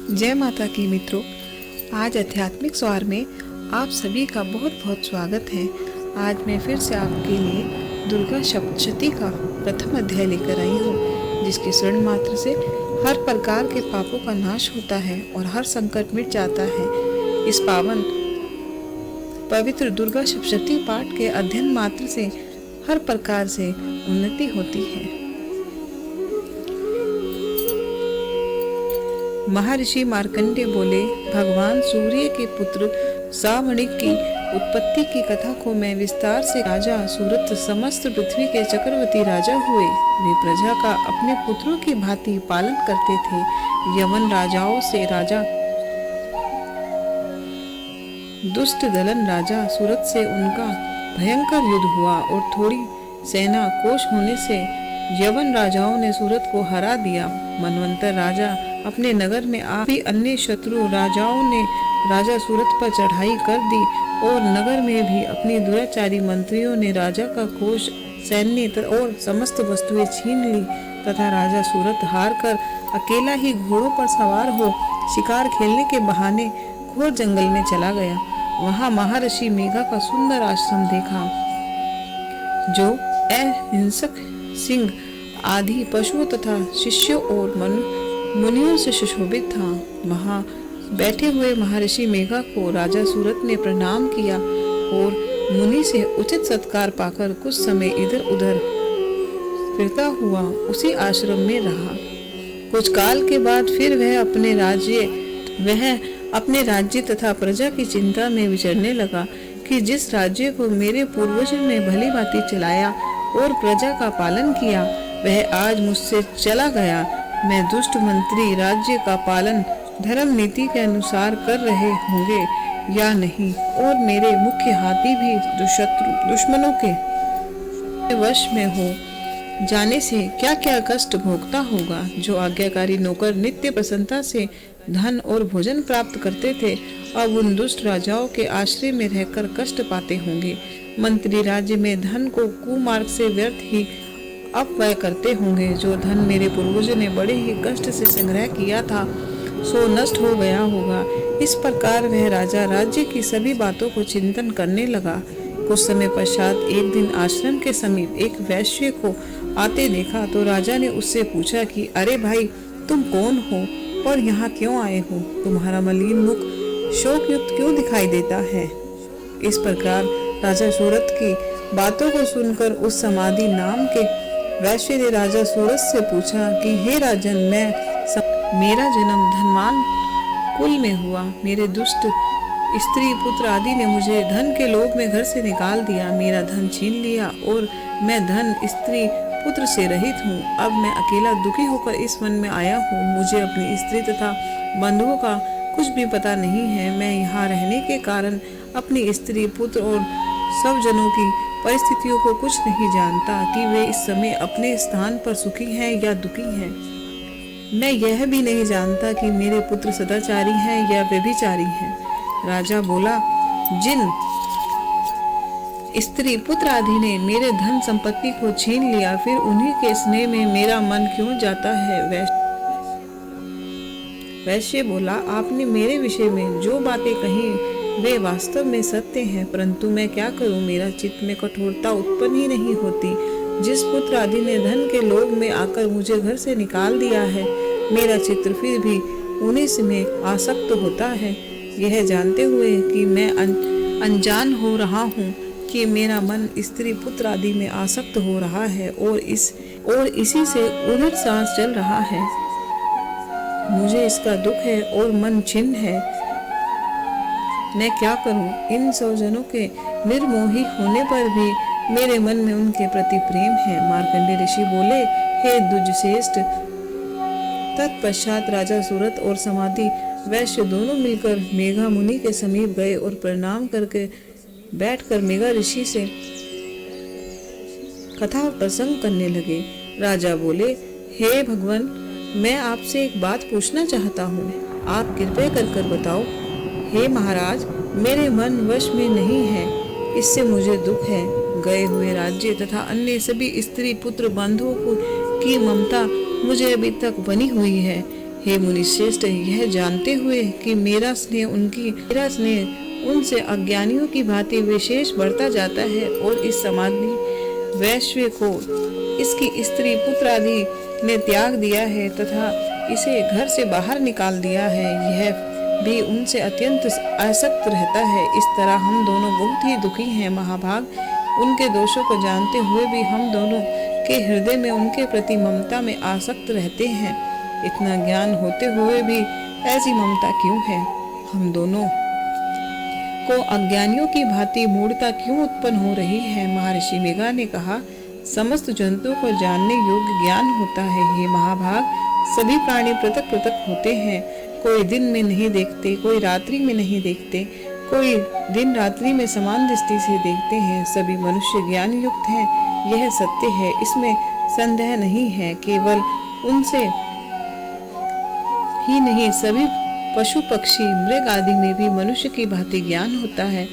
जय माता की मित्रों, आज आध्यात्मिक स्वार में आप सभी का बहुत बहुत स्वागत है। आज मैं फिर से आपके लिए दुर्गा सप्तशती का प्रथम अध्याय लेकर आई हूँ, जिसके स्वर्ण मात्र से हर प्रकार के पापों का नाश होता है और हर संकट मिट जाता है। इस पावन पवित्र दुर्गा सप्तशती पाठ के अध्ययन मात्र से हर प्रकार से उन्नति होती है। महर्षि मार्कंडेय बोले, भगवान सूर्य के पुत्र सावणिक की उत्पत्ति की कथा को मैं विस्तार से राजा सूरत समस्त पृथ्वी के चक्रवर्ती राजा हुए। वे प्रजा का अपने पुत्रों की भांति पालन करते थे। यवन राजाओं से राजा दुष्ट दलन राजा सूरत से उनका भयंकर युद्ध हुआ और थोड़ी सेना कोश होने से यवन राजाओं ने सूरत को हरा दिया। मनवंतर राजा अपने नगर में आ भी अन्य शत्रु राजाओं ने राजा सूरत पर चढ़ाई कर दी और नगर में भी अपने दुराचारी मंत्रियों ने राजा का कोष, सैन्य और समस्त वस्तुएं छीन ली तथा राजा सूरत हार कर अकेला ही घोड़ों पर सवार हो शिकार खेलने के बहाने घोर जंगल में चला गया। वहां महर्षि मेघा का सुंदर आश्रम देखा, जो अहिंसक सिंह आदि पशुओं तथा शिष्यों और मुनियों से सुशोभित था। वहां बैठे हुए महर्षि मेघा को राजा सूरत ने प्रणाम किया और मुनि से उचित सत्कार पाकर कुछ समय इधर उधर फिरता हुआ उसी आश्रम में रहा। कुछ काल के बाद फिर वह अपने राज्य तथा प्रजा की चिंता में विचरने लगा कि जिस राज्य को मेरे पूर्वजों ने भली भांति चलाया और प्रजा का पालन किया, वह आज मुझसे चला गया। मैं दुष्ट मंत्री राज्य का पालन धर्म नीति के अनुसार कर रहे होंगे या नहीं, और मेरे मुख्य हाथी भी दुश्मनों के वश में हो जाने से क्या क्या कष्ट भोगता होगा। जो आज्ञाकारी नौकर नित्य प्रसन्नता से धन और भोजन प्राप्त करते थे, अब उन दुष्ट राजाओं के आश्रय में रहकर कष्ट पाते होंगे। मंत्री राज्य में धन को कुमार्ग से व्यर्थ ही अपव्यय करते होंगे। जो धन मेरे पूर्वजों ने बड़े ही कष्ट से संग्रह किया था, सो नष्ट हो गया होगा। इस प्रकार वह राजा राज्य की सभी बातों को चिंतन करने लगा। कुछ समय पश्चात एक दिन आश्रम के समीप एक वैश्य को आते देखा तो राजा ने उससे पूछा कि अरे भाई, तुम कौन हो और यहाँ क्यों आए हो? तुम्हारा मलिन मुख शोकयुक्त क्यों दिखाई देता है? इस प्रकार राजा सूरत की बातों को सुनकर उस समाधि नाम के वैश्य ने राजा सूरत से पूछा कि हे राजन, मेरा जन्म धनवान कुल में हुआ। मेरे दुष्ट स्त्री पुत्र आदि ने मुझे धन के लोभ में घर से निकाल दिया, मेरा धन छीन लिया और मैं धन स्त्री पुत्र से रहित हूँ। अब मैं अकेला दुखी होकर इस वन में आया हूँ। मुझे अपनी स्त्री तथा बंधुओं का कुछ भी पता नहीं है। मैं यहाँ रहने के कारण अपनी स्त्री पुत्र और सब जनों की परिस्थितियों को कुछ नहीं जानता कि वे इस समय अपने स्थान पर सुखी हैं या दुखी हैं। मैं यह भी नहीं जानता कि मेरे पुत्र सदाचारी हैं या व्यभिचारी हैं। राजा बोला, जिन स्त्री पुत्र आदि ने मेरे धन संपत्ति को छीन लिया, फिर उन्हीं के स्नेह में मेरा मन क्यों जाता है? वैश्य बोला, आपने मेरे विषय में जो बातें कही वे वास्तव में सत्य हैं, परंतु मैं क्या करूं? मेरा चित्त में कठोरता उत्पन्न ही नहीं होती। जिस पुत्र आदि ने धन के लोभ में आकर मुझे घर से निकाल दिया है, मेरा चित्त फिर भी उन्हीं से में आसक्त होता है। यह जानते हुए कि मैं अनजान हो रहा हूँ कि मेरा मन स्त्री पुत्र आदि में आसक्त हो रहा है और इसी से उलट सांस चल रहा है। मुझे इसका दुख है और मन छिन्न है। मैं क्या करूं? इन सौजनों के निर्मोही होने पर भी मेरे मन में उनके प्रति प्रेम है। मार्कंडेय ऋषि बोले, हे द्विजश्रेष्ठ। तत्पश्चात राजा सूरत और समाधि वैश्य दोनों मिलकर मेघा मुनि के समीप गए और प्रणाम करके बैठकर मेघा ऋषि से कथा और प्रसंग करने लगे। राजा बोले, हे भगवान, मैं आपसे एक बात पूछना चाहता हूँ, आप कृपया कर बताओ। हे महाराज, मेरे मन वश में नहीं है, इससे मुझे दुख है। गए हुए राज्य तथा अन्य सभी स्त्री पुत्र बंधुओं की ममता मुझे अभी तक बनी हुई है। हे मुनिश्रेष्ठ, यह जानते हुए कि मेरा स्नेह उनसे अज्ञानियों की भांति विशेष बढ़ता जाता है और इस समाधि वैश्य को इसकी स्त्री पुत्र आदि ने त्याग दिया है तथा इसे घर से बाहर निकाल दिया है, यह भी उनसे अत्यंत आसक्त रहता है। इस तरह हम दोनों बहुत ही दुखी हैं महाभाग। उनके दोषों को जानते हुए भी हम दोनों के हृदय में उनके प्रति ममता में आसक्त रहते हैं। इतना ज्ञान होते हुए भी ऐसी ममता क्यों है? हम दोनों को अज्ञानियों की भांति मूढ़ता क्यों उत्पन्न हो रही है? महर्षि मेघा ने कहा, समस्त जंतुओं को जानने योग्य ज्ञान होता है। हे महाभाग, सभी प्राणी पृथक पृथक होते हैं। कोई दिन में नहीं देखते, कोई रात्रि में नहीं देखते, कोई दिन रात्रि में समान दृष्टि से देखते हैं। सभी मनुष्य ज्ञान युक्त हैं, यह सत्य है, इसमें संदेह नहीं है। केवल उनसे ही नहीं, सभी पशु पक्षी मृग आदि में भी मनुष्य की भांति ज्ञान होता है।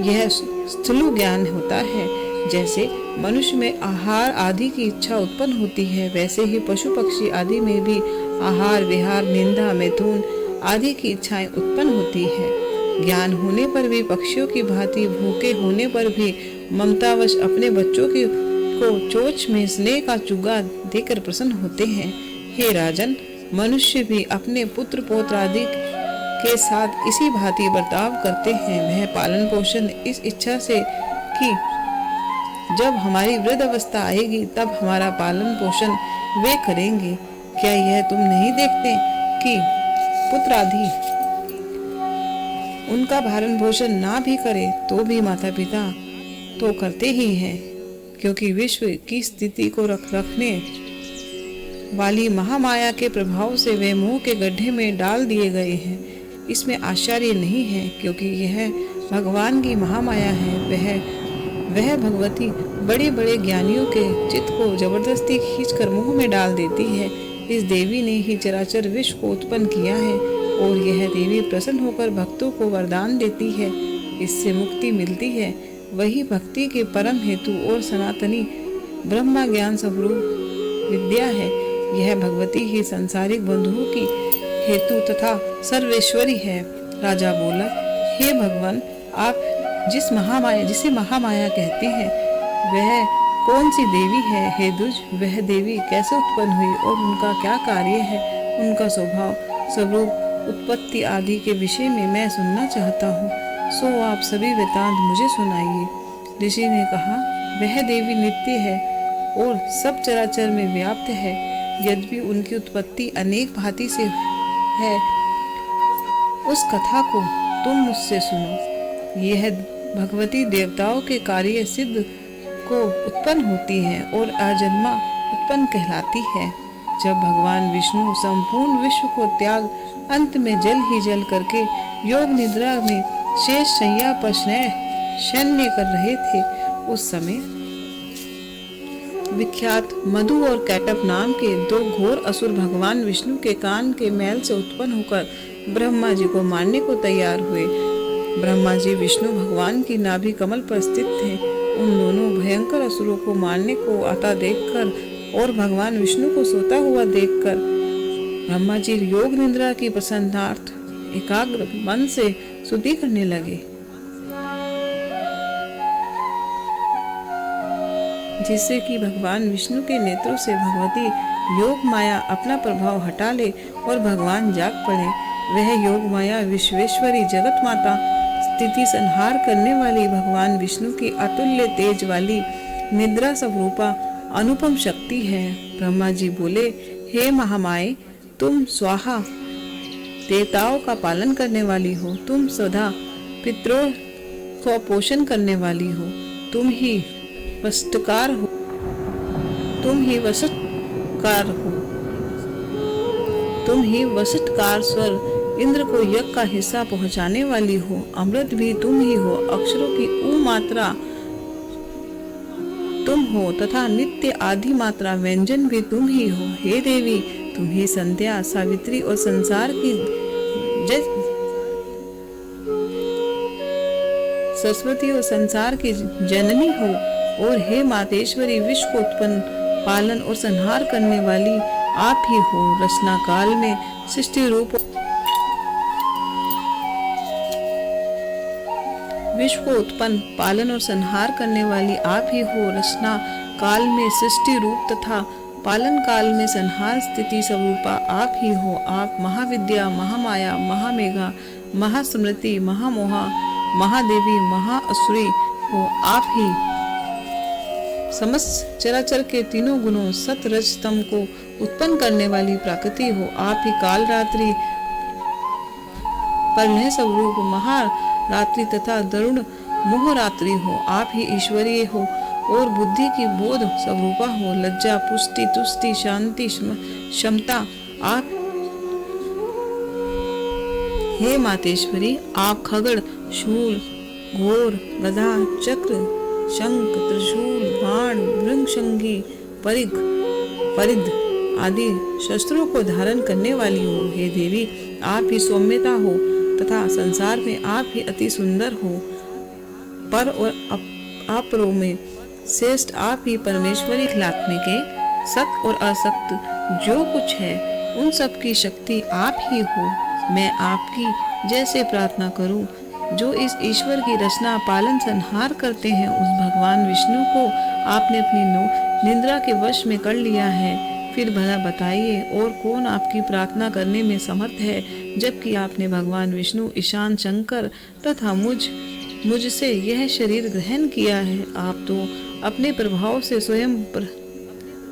यह स्थूल ज्ञान होता है। जैसे मनुष्य में आहार आदि की इच्छा उत्पन्न होती है, वैसे ही पशु पक्षी आदि में भी आहार विहार निंदा मैथुन आदि की इच्छाएं उत्पन्न होती है। ज्ञान होने पर भी पक्षियों की भांति भूखे होने पर भी ममतावश अपने बच्चों को चोंच में स्नेह का चुगा देकर प्रसन्न होते हैं। हे राजन, मनुष्य भी अपने पुत्र पौत्र आदि के साथ इसी भांति बर्ताव करते हैं। वह पालन पोषण इस इच्छा से कि जब हमारी वृद्ध अवस्था आएगी तब हमारा पालन पोषण वे करेंगे। क्या यह तुम नहीं देखते कि पुत्र आदि उनका भरण पोषण ना भी करे तो भी माता पिता तो करते ही हैं, क्योंकि विश्व की स्थिति को रखने वाली महामाया के प्रभाव से वे मोह के गड्ढे में डाल दिए गए हैं। इसमें आश्चर्य नहीं है, क्योंकि यह भगवान की महामाया है। वह भगवती बड़े बड़े ज्ञानियों के चित्त को जबरदस्ती खींचकर मोह में डाल देती है। इस देवी ने ही चराचर विश्व को उत्पन्न किया है और यह देवी प्रसन्न होकर भक्तों को वरदान देती है, इससे मुक्ति मिलती है। वही भक्ति के परम हेतु और सनातनी ब्रह्मा ज्ञान स्वरूप विद्या है। यह भगवती ही सांसारिक बंधुओं की हेतु तथा सर्वेश्वरी है। राजा बोला, हे भगवान, आप जिसे महामाया कहते हैं वह कौन सी देवी है? हे द्विज, वह देवी कैसे उत्पन्न हुई और उनका क्या कार्य है? उनका स्वभाव स्वरूप उत्पत्ति आदि के विषय में मैं सुनना चाहता हूँ, सो आप सभी वृतांत मुझे सुनाइए। ऋषि ने कहा, वह देवी नित्य है और सब चराचर में व्याप्त है। यद्यपि उनकी उत्पत्ति अनेक भांति से है, उस कथा को तुम मुझसे सुनो। यह भगवती देवताओं के कार्य सिद्ध को उत्पन्न होती है और अजन्मा उत्पन्न कहलाती है। जब भगवान विष्णु संपूर्ण विश्व को त्याग अंत में जल ही जल करके योग निद्रा में शेष शैया पर शयन कर रहे थे, उस समय विख्यात मधु और कैटप नाम के दो घोर असुर भगवान विष्णु के कान के मैल से उत्पन्न होकर ब्रह्मा जी को मारने को तैयार हुए। ब्रह्मा जी विष्णु भगवान की नाभि कमल पर स्थित थे। उन दोनों भयंकर असुरों को मारने को आता देखकर और भगवान विष्णु को सोता हुआ देखकर ब्रह्मा जी योग निद्रा की प्रसन्नार्थ एकाग्र मन से स्तुति करने लगे, जिससे कि भगवान विष्णु के नेत्रों से भगवती योग माया अपना प्रभाव हटा ले और भगवान जाग पड़े। वह योग माया विश्वेश्वरी जगत माता स्थिति संहार करने वाली भगवान विष्णु की अतुल्य तेज वाली निद्रा स्वरूपा अनुपम शक्ति है। ब्रह्मा जी बोले, हे महामाये, तुम स्वाहा देवताओं का पालन करने वाली हो, तुम सदा पितरों को पोषण करने वाली हो, तुम ही वस्तकार हो, तुम ही वसटकार स्वर इंद्र को यज्ञ का हिस्सा पहुंचाने वाली हो, अमृत भी तुम ही हो, अक्षरों की ऊ मात्रा तुम हो तथा नित्य आदि मात्रा व्यंजन भी तुम ही हो। हे देवी, तुम ही संध्या सावित्री और संसार की सरस्वती और संसार की जननी हो। और हे मातेश्वरी, विश्व को उत्पन्न पालन और संहार करने वाली आप ही हो। रचना काल में सृष्टि रूप विश्व को उत्पन्न, पालन और संहार करने वाली आप ही हो। रचना काल में सृष्टि रूप तथा पालन काल में संहार स्थिति स्वरूपा आप ही हो। आप महाविद्या, महामाया, महामेघा, महास्मृति, महामोहा, महादेवी, महाअसुरी हो। आप ही समस्त चराचर के तीनों गुणों सत रज तम को उत्पन्न करने वाली प्रकृति हो। आप ही काल रात्रि, प्रलय स्वरूप महारात्रि तथा दरुण मोहरात्रि हो। आप ही ईश्वरीय हो और बुद्धि की बोध स्वरूपा हो। लज्जा, पुष्टि, तुष्टि, शांति, क्षमता आप हे मातेश्वरी। आप खगड़, शूल, घोर, गदा, चक्र, शंख, त्रिशूल, बाण, भृंगशंगी, परिध आदि शस्त्रों को धारण करने वाली हो। हे देवी, आप ही सौम्यता हो तथा संसार में आप ही अति सुंदर हो। पर और अपरों में श्रेष्ठ आप ही परमेश्वरी खिलात्मे के सत और असक्त जो कुछ है उन सब की शक्ति आप ही हो। मैं आपकी जैसे प्रार्थना करूं, जो इस ईश्वर की रचना, पालन, संहार करते हैं, उस भगवान विष्णु को आपने अपनी निंद्रा के वश में कर लिया है। फिर भला बताइए और कौन आपकी प्रार्थना करने में समर्थ है, जबकि आपने भगवान विष्णु, ईशान शंकर तथा मुझसे यह शरीर ग्रहण किया है। आप तो अपने प्रभाव से स्वयं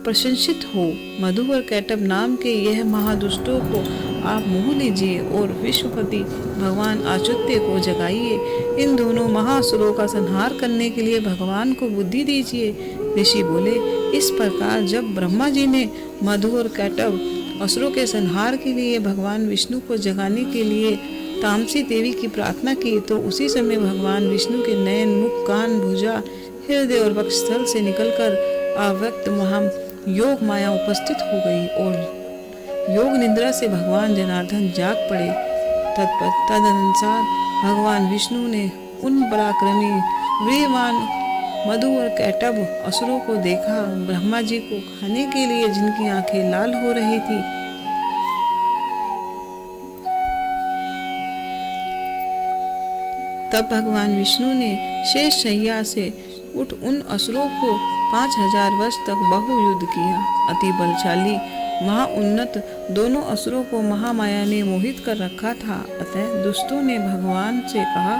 प्रशंसित हो। मधु और कैटभ नाम के यह महादुष्टों को आप मोह लीजिए और विश्वपति भगवान अच्युत्य को जगाइए। इन दोनों महासुरों का संहार करने के लिए भगवान को बुद्धि दीजिए। ऋषि बोले, इस प्रकार जब ब्रह्मा जी ने मधु और कैटभ असुरों के संहार के लिए भगवान विष्णु को जगाने के लिए तामसी देवी की प्रार्थना की, तो उसी समय भगवान विष्णु के नयन, मुख, कान, भुजा, हृदय और वक्षस्थल से निकलकर अव्यक्त महा योग माया उपस्थित हो गई और योग निद्रा से भगवान जनार्दन जाग पड़े। तदनुसार भगवान विष्णु ने उन पराक्रमी वीरवान मधु और कैटभ असुरों को देखा। ब्रह्मा जी को खाने के लिए जिनकी आंखें लाल हो रही थी, तब भगवान विष्णु ने शेष शैया से उठ उन असुरों को 5000 वर्ष तक बहुयुद्ध किया। अति बलशाली महाउन्नत दोनों असुरों को महामाया ने मोहित कर रखा था। अतः दुष्टों ने भगवान से कहा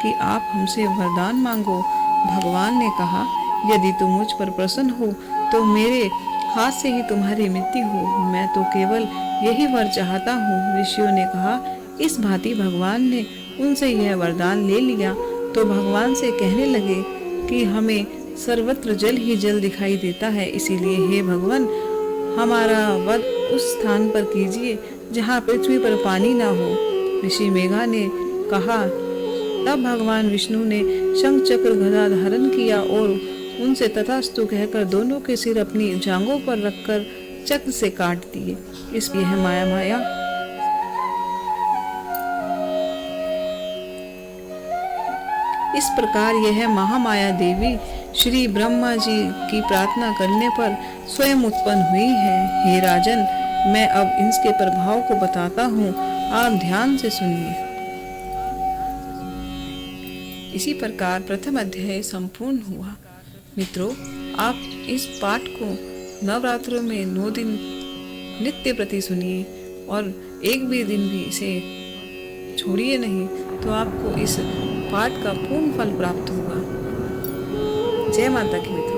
कि आप हमसे वरदान मांगो। भगवान ने कहा, यदि तुम मुझ पर प्रसन्न हो तो मेरे हाथ से ही तुम्हारी मृत्यु हो। मैं तो केवल यही वर चाहता हूँ। ऋषियों ने कहा। इस भांति भगवान ने उनसे यह वरदान ले लिया तो भगवान से कहने लगे कि हमें सर्वत्र जल ही जल दिखाई देता है, इसीलिए हे भगवान, हमारा वध उस स्थान पर कीजिए जहाँ पृथ्वी पर पानी ना हो। ऋषि मेघा ने कहा। तब भगवान विष्णु ने शंख चक्र गदा धारण किया और उनसे तथास्तु कहकर दोनों के सिर अपनी जांघों पर रखकर चक्र से काट दिए। इसलिए है माया इस प्रकार यह महामाया देवी श्री ब्रह्मा जी की प्रार्थना करने पर स्वयं उत्पन्न हुई है। हे राजन, मैं अब इसके प्रभाव को बताता हूँ, आप ध्यान से सुनिए। इसी प्रकार प्रथम अध्याय संपूर्ण हुआ। मित्रों, आप इस पाठ को नवरात्रों में 9 दिन नित्य प्रति सुनिए और एक भी दिन भी इसे छोड़िए नहीं, तो आपको इस पाठ का पूर्ण फल प्राप्त होगा। जय माता की।